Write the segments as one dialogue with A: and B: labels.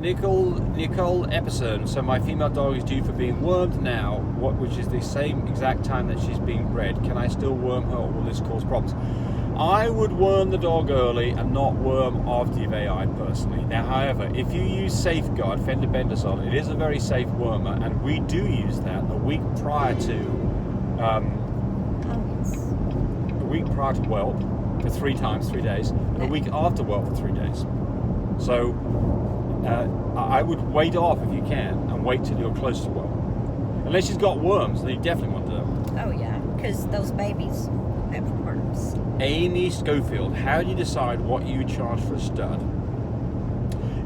A: Nicole Epperson. So my female dog is due for being wormed now, which is the same exact time that she's being bred. Can I still worm her, or will this cause problems? I would worm the dog early and not worm after you've AI'd personally. Now, however, if you use Safeguard fender benders on, it is a very safe wormer, and we do use that a week prior to whelp for 3 days, and a week after whelp for 3 days. So I would wait off if you can and wait till you're close to whelp. Unless she's got worms, then you definitely want to.
B: Oh yeah, because those babies have worms.
A: Amy Schofield, how do you decide what you charge for a stud?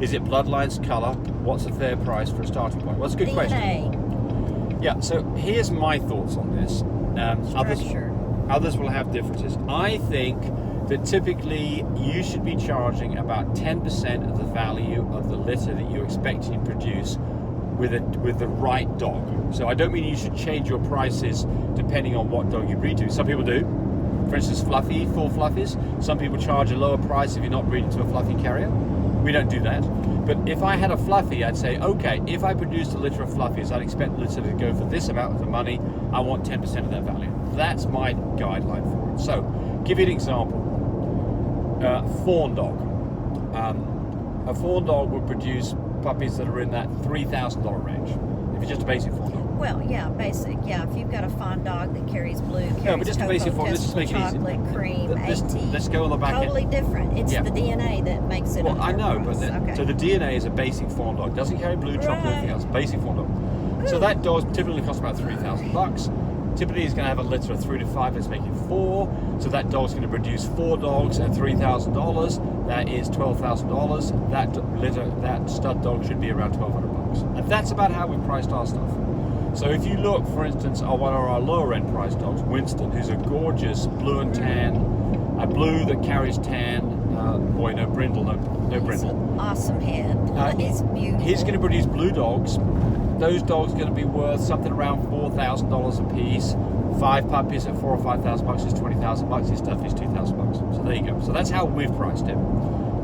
A: Is it bloodlines, colour? What's a fair price for a starting point? Well, that's a good question. Yeah, so here's my thoughts on this. Others will have differences. I think that typically you should be charging about 10% of the value of the litter that you're expecting to produce with the right dog. So I don't mean you should change your prices depending on what dog you breed to. Some people do. For instance, full fluffies. Some people charge a lower price if you're not breeding to a fluffy carrier. We don't do that. But if I had a fluffy, I'd say, okay, if I produced a litter of fluffies, I'd expect the litter to go for this amount of money. I want 10% of that value. That's my guideline for it. So, give you an example. Fawn dog. A fawn dog would produce puppies that are in that $3,000 range. If it's just a basic fawn dog.
B: Well, yeah, basic. Yeah, if you've got a fawn dog that carries blue, carries
A: but just
B: cocoa,
A: a basic fawn. Let's just make it easy.
B: chocolate, cream,
A: Let's go on the back end.
B: Totally different. It's the DNA that makes it.
A: Well, I know, but so the DNA is a basic fawn dog. Doesn't carry blue, chocolate, anything else. Basic fawn dog. So that dog typically costs about $3,000. Typically, he's going to have a litter of 3 to 5. Let's make it 4. So that dog's going to produce 4 dogs at $3,000. That is $12,000. That stud dog should be around $1,200. And that's about how we priced our stuff. So if you look, for instance, at one of our lower end price dogs, Winston, who's a gorgeous blue and tan, a blue that carries tan. No brindle, no brindle.
B: An awesome head. He's beautiful. He's
A: going to produce blue dogs. Those dogs are going to be worth something around $4,000 a piece. 5 puppies at $4,000 or $5,000 is $20,000. His stuff is $2,000. So there you go. So that's how we've priced it.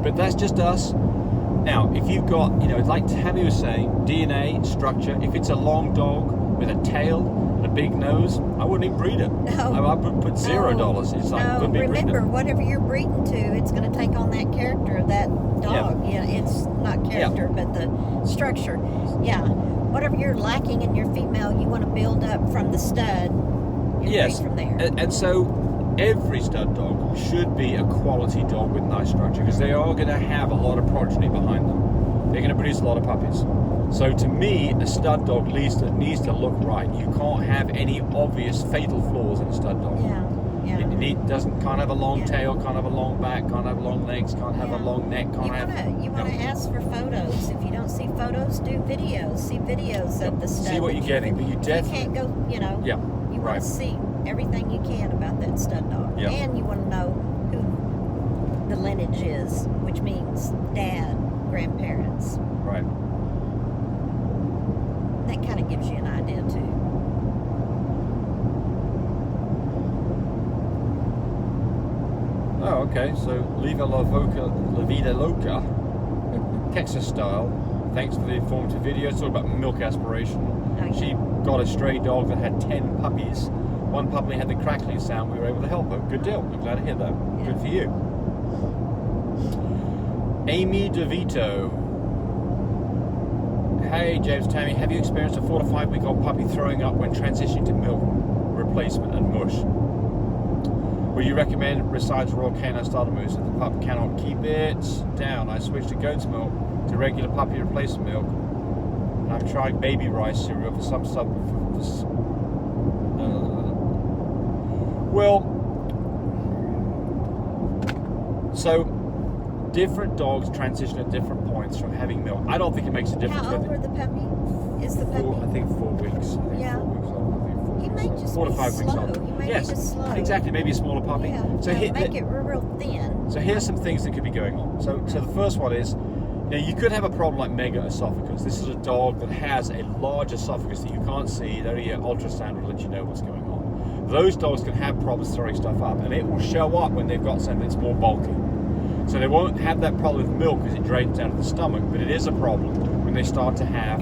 A: But that's just us. Now, if you've got, like Tammy was saying, DNA, structure, if it's a long dog with a tail and a big nose, I wouldn't even breed it.
B: No.
A: I would put $0. It's like,
B: no, remember, whatever you're breeding to, it's going to take on that character of that dog. Yeah, it's not character, but the structure. Yeah. Whatever you're lacking in your female, you want to build up from the stud.
A: Yes.
B: From there.
A: And so every stud dog should be a quality dog with nice structure, because they are going to have a lot of progeny behind them. They're going to produce a lot of puppies. So to me, a stud dog needs to look right. You can't have any obvious fatal flaws in a stud dog.
B: Yeah.
A: Can't have a long tail, can't have a long back, can't have long legs, can't have a long neck,
B: You want to ask for photos. If you don't see photos, do videos. See videos of the stud.
A: See what you're getting, but you definitely
B: can't go. You want to see everything you can about that stud dog, and you want to know who the lineage is, which means dad, grandparents.
A: Right.
B: That kind of gives you an idea too.
A: Oh, okay. So La Vida Loca, Texas style. Thanks for the informative video. It's all about milk aspiration.
B: Okay.
A: She got a stray dog that had 10 puppies. One puppy had the crackling sound. We were able to help her. Good deal. I'm glad to hear that.
B: Yeah.
A: Good for you. Amy DeVito. Hey, James, Tammy, have you experienced a 4 to 5 week old puppy throwing up when transitioning to milk replacement and mush? Would you recommend besides Royal Canin starter moves if the pup cannot keep it down? I switched to goat's milk to regular puppy replacement milk, and I'm trying baby rice cereal for some stuff. So different dogs transition at different points from having milk. I don't think it makes a difference.
B: How old were the puppy? Is the puppy?
A: I think 4 weeks.
B: Yeah.
A: 4 weeks old.
B: He may just
A: 4 to
B: be
A: 5 weeks
B: slow.
A: old.
B: He may
A: Yes,
B: be just slow.
A: exactly. Maybe a smaller puppy.
B: Yeah.
A: So
B: make it real thin.
A: So here's some things that could be going on. So the first one is, you could have a problem like mega esophagus. This is a dog that has a large esophagus that you can't see. Only an ultrasound will let you know what's going on. Those dogs can have problems throwing stuff up, and it will show up when they've got something that's more bulky. So they won't have that problem with milk because it drains out of the stomach, but it is a problem when they start to have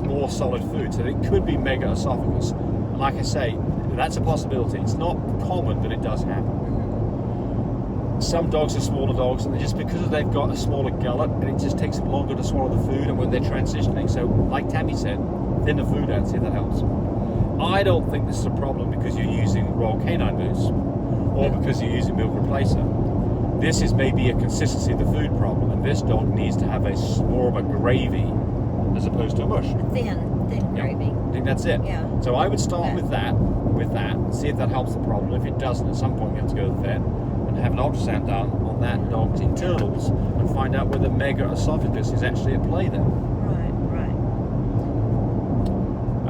A: more solid food. So it could be megaesophagus. And like I say, that's a possibility. It's not common, but it does happen. Some dogs are smaller dogs, and just because they've got a smaller gullet, and it just takes them longer to swallow the food, and when they're transitioning. So, like Tammy said, thin the food out, see if that helps. I don't think this is a problem because you're using Royal Canine boots, or because you're using milk replacer. This is maybe a consistency of the food problem, and this dog needs to have more of a gravy as opposed to a mush.
B: Thin gravy.
A: I think that's it.
B: Yeah.
A: So I would start with that, see if that helps the problem. If it doesn't, at some point you have to go to the vet and have an ultrasound done on that dog's internals and find out whether megaesophagus is actually at play there.
B: Right.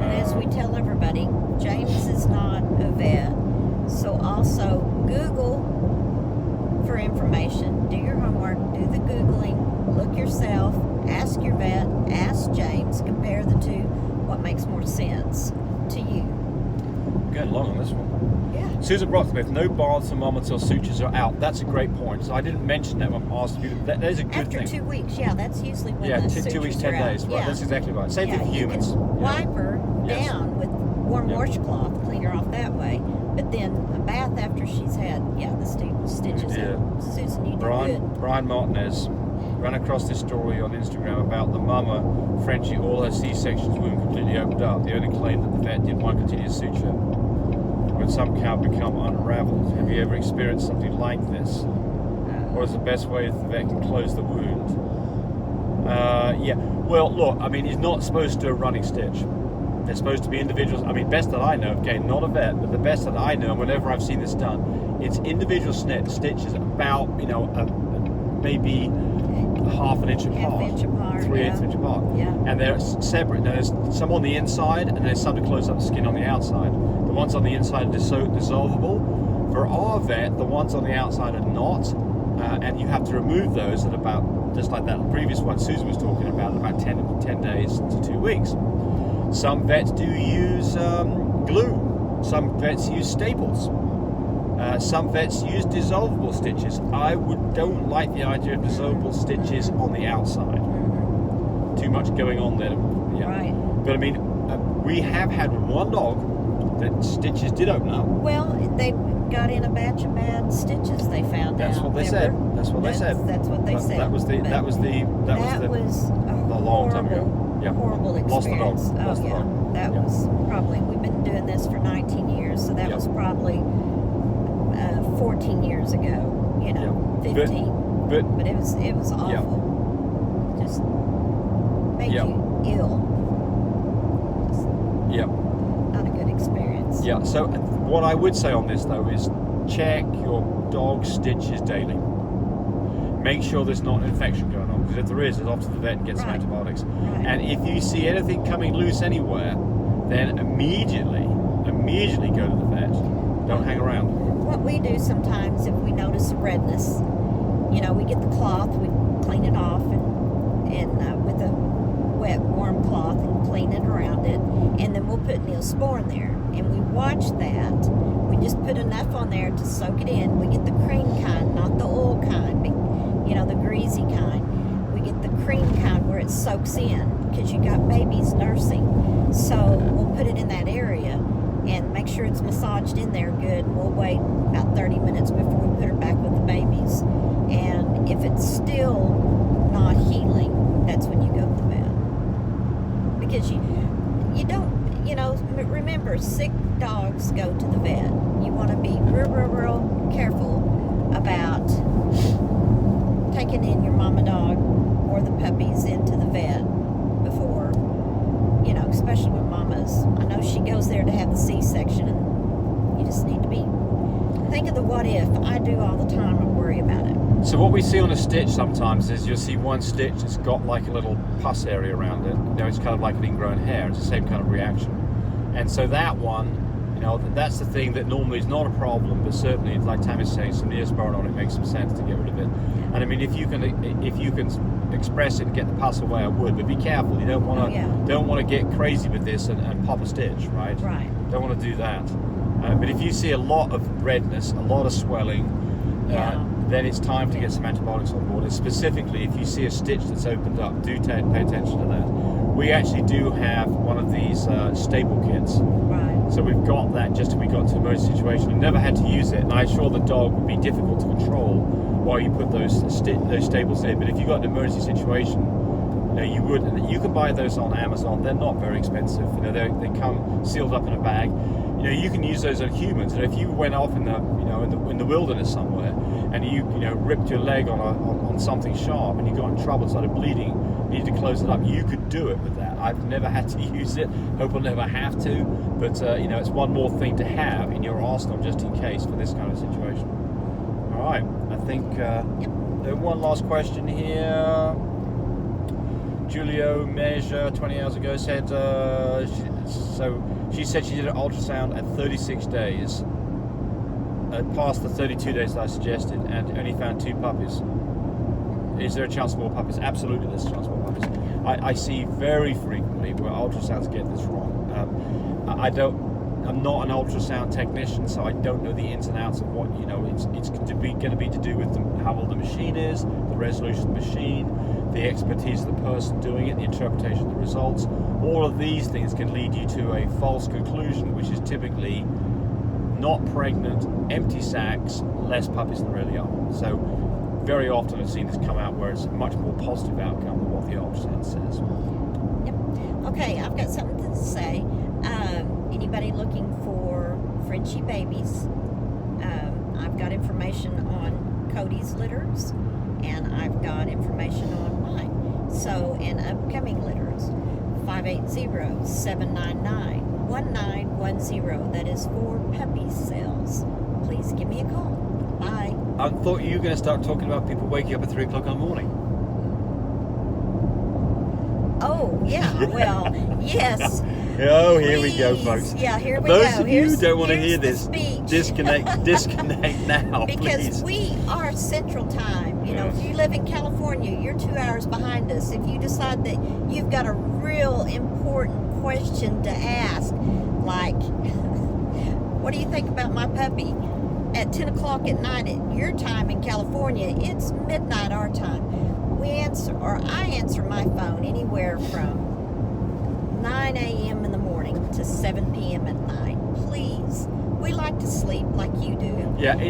B: And as we tell everybody, James is not a vet, so also Google for information. Do your homework, do the Googling, look yourself, ask your vet, ask James, compare the two, what makes more sense to you.
A: Going along on this one.
B: Yeah.
A: Susan Brocksmith, no baths for mom until sutures are out. That's a great point. So I didn't mention that when I asked you. That is a good
B: After
A: thing.
B: 2 weeks, yeah, that's usually when the
A: 2 weeks,
B: sutures
A: 10
B: are out.
A: days. Right,
B: Yeah.
A: that's exactly right. Same thing for humans.
B: You can wipe her
A: Yes.
B: down with warm
A: Yeah.
B: washcloth, clean her off that way. But then a bath after she's had, the stitches
A: Yeah.
B: out. Susan, you did good.
A: Brian Martinez ran across this story on Instagram about the mama Frenchie, all her C-sections wound completely opened up. The only claim that the vet didn't want continuous suture when some cow become unraveled. Have you ever experienced something like this? Or is the best way the vet can close the wound? Yeah. Well, look, I mean, he's not supposed to do a running stitch. They're supposed to be individuals. I mean, best that I know, again, not a vet, but the best that I know, and whenever I've seen this done, it's individual stitches about, maybe half an inch apart.
B: 1/2 inch apart.
A: 3/8 inch apart.
B: Yeah.
A: And they're separate. Now, there's some on the inside, and there's some to close up the skin on the outside. The ones on the inside are dissolvable. For our vet, the ones on the outside are not, and you have to remove those at about, just like that previous one Susan was talking about 10 days to 2 weeks. Some vets do use glue. Some vets use staples. Some vets use dissolvable stitches. I don't like the idea of dissolvable stitches on the outside. Too much going on there. Yeah.
B: Right.
A: But I mean, we have had one dog that stitches did open up.
B: Well, they got in a batch of bad stitches. They found
A: That's
B: out.
A: what they said. That's what they said.
B: That's what they said.
A: That was the
B: a
A: long time ago. Yeah.
B: horrible
A: Lost the dog.
B: experience.
A: Lost the dog.
B: That
A: Yeah.
B: was probably. We've been doing this for 19 years, so that
A: Yeah.
B: was probably 14 years ago.
A: Yeah.
B: 15.
A: But
B: But it was awful.
A: Yeah.
B: Just made
A: Yeah.
B: you ill. Just
A: yeah.
B: not a good experience.
A: Yeah, so what I would say on this though is check your dog's stitches daily. Make sure there's not an infection going on, because if there is, it's off to the vet and get some
B: Right.
A: antibiotics.
B: Right.
A: And if you see anything coming loose anywhere, then immediately go to the vet. Don't hang around.
B: What we do sometimes, if we notice a redness, we get the cloth, we clean it off, and with a wet, warm cloth, and clean it around it, and then we'll put Neosporin there, and we watch that. We just put enough on there to soak it in. We get the cream kind, not the oil kind, the greasy kind. We get the cream kind where it soaks in, because you got babies nursing. So we'll put it in that area and make sure it's massaged in there good. We'll wait about 30 minutes before we put her back with the babies. And if it's still not healing, that's when you go to the vet. Because you don't, remember, sick dogs go to the vet. You want to be real careful about taking in your mama dog or the puppies into the vet before, especially when mama's. I know she goes there to have the C-section, and you just need to think of the what if. I do all the time and worry about it.
A: So what we see on a stitch sometimes is you'll see one stitch that's got like a little pus area around it. It's kind of like an ingrown hair. It's the same kind of reaction. And so that one, that's the thing that normally is not a problem, but certainly, like Tammy's saying, some Neosporin on it makes some sense to get rid of it. And I mean, if you can express it and get the pus away, I would. But be careful. You don't want to get crazy with this and pop a stitch, right?
B: Right.
A: Don't want to do that. But if you see a lot of redness, a lot of swelling, then it's time to get some antibiotics on board. And specifically, if you see a stitch that's opened up, do pay attention to that. We actually do have one of these staple kits.
B: Right.
A: So we've got that just if we got into an emergency situation. We've never had to use it, and I'm sure the dog would be difficult to control while you put those staples in. But if you got an emergency situation, you would. And you can buy those on Amazon. They're not very expensive. They come sealed up in a bag. You can use those on humans. And if you went off in the wilderness somewhere, and you ripped your leg on something sharp, and you got in trouble, started bleeding, needed to close it up, you could do it with that. I've never had to use it. Hope I'll never have to. But it's one more thing to have in your arsenal just in case for this kind of situation. All right. I think one last question here. Julio Measure 20 hours ago said she said she did an ultrasound at 36 days, past the 32 days that I suggested, and only found 2 puppies. Is there a chance of more puppies? Absolutely, there's a chance of more puppies. I see very frequently where ultrasounds get this wrong. I'm not an ultrasound technician, so I don't know the ins and outs of what it's going to be to do with how old the machine is, the resolution of the machine, the expertise of the person doing it, the interpretation of the results. All of these things can lead you to a false conclusion, which is typically not pregnant, empty sacs, less puppies than there really are. So very often I've seen this come out where it's a much more positive outcome than what the ultrasound says.
B: Yep. Okay, I've got something to say. Anybody looking for Frenchie babies, I've got information on Cody's litters, and I've got information on mine. So, and upcoming litters, 580-799-1910. That is for puppy sales. Please give me a call. Bye.
A: I thought you were going to start talking about people waking up at 3 o'clock in the morning.
B: Oh, yeah. Well, yes.
A: Oh, here we go, folks.
B: Yeah, here we
A: Those
B: go.
A: of you who don't want to hear this,
B: speech.
A: disconnect now,
B: because
A: please.
B: we are Central Time.
A: Yes.
B: If you live in California, you're 2 hours behind us. If you decide that you've got a real important question to ask, like, what do you think about my puppy? At 10 o'clock at night at your time in California, it's midnight our time. I answer my phone anywhere from 9 a.m. in the morning to 7 p.m. at night. Please. We like to sleep like you do.
A: Yeah,
B: We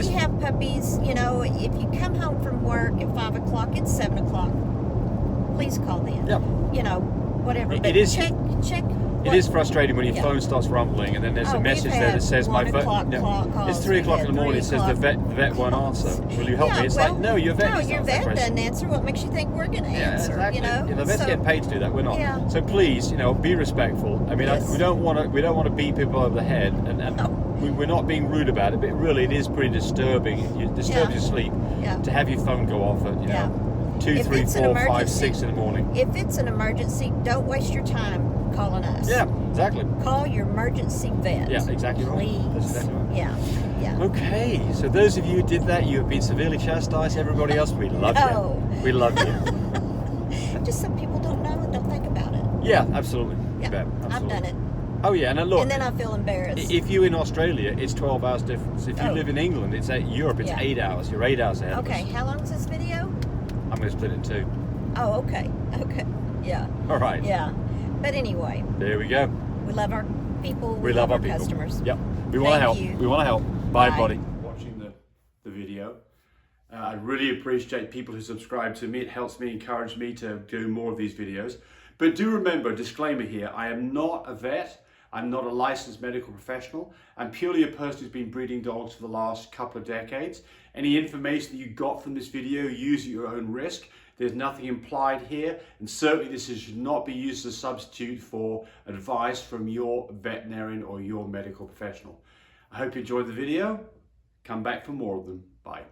B: have puppies, if you come home from work at 5 o'clock, it's 7 o'clock. Please call then.
A: Yeah.
B: Whatever.
A: It
B: But
A: is-
B: check.
A: It is frustrating when your phone starts rumbling and then there's a message there that says my phone. It's 3 o'clock in the morning. It says the vet won't answer. Will you help me? It's like, no, your vet.
B: No,
A: needs to
B: your
A: answer that
B: vet
A: question.
B: doesn't answer. What makes you think we're going to answer?
A: Exactly. The vet's getting paid to do that. We're not.
B: Yeah.
A: So please, be respectful. I mean,
B: Yes.
A: we don't want to beat people over the head, and
B: No.
A: we're not being rude about it. But really, it is pretty disturbing. It disturbs your sleep to have your phone go off at 2,
B: If
A: 3,
B: it's an
A: 4, 5,
B: emergency-
A: 6 in the morning.
B: If it's an emergency, don't waste your time calling us.
A: Yeah, exactly.
B: Call your emergency vet.
A: Yeah, exactly right.
B: Please.
A: That's exactly right.
B: Yeah.
A: Okay, so those of you who did that, you have been severely chastised. Everybody else, we love
B: No.
A: you. We love you.
B: Just some people don't know and don't think about it.
A: Yeah, absolutely.
B: Yeah,
A: You bet,
B: I've
A: absolutely.
B: done it.
A: Oh yeah, and look.
B: And then I feel embarrassed.
A: If you're in Australia, it's 12 hours difference. If you
B: Oh.
A: live in England, it's Europe, it's 8 hours. You're 8 hours ahead of
B: Okay,
A: us.
B: how long is this video?
A: I'm going to split it in 2.
B: Oh, okay. Yeah.
A: All right.
B: Yeah. But anyway,
A: There we go.
B: we love our people.
A: We love our people.
B: customers.
A: Yep. We want to
B: Thank
A: help.
B: you.
A: We want to help. Bye,
B: Bye.
A: buddy. Watching the video. I really appreciate people who subscribe to me. It helps me, encourage me to do more of these videos. But do remember, disclaimer here, I am not a vet. I'm not a licensed medical professional. I'm purely a person who's been breeding dogs for the last couple of decades. Any information that you got from this video, use at your own risk. There's nothing implied here, and certainly this should not be used as a substitute for advice from your veterinarian or your medical professional. I hope you enjoyed the video. Come back for more of them. Bye.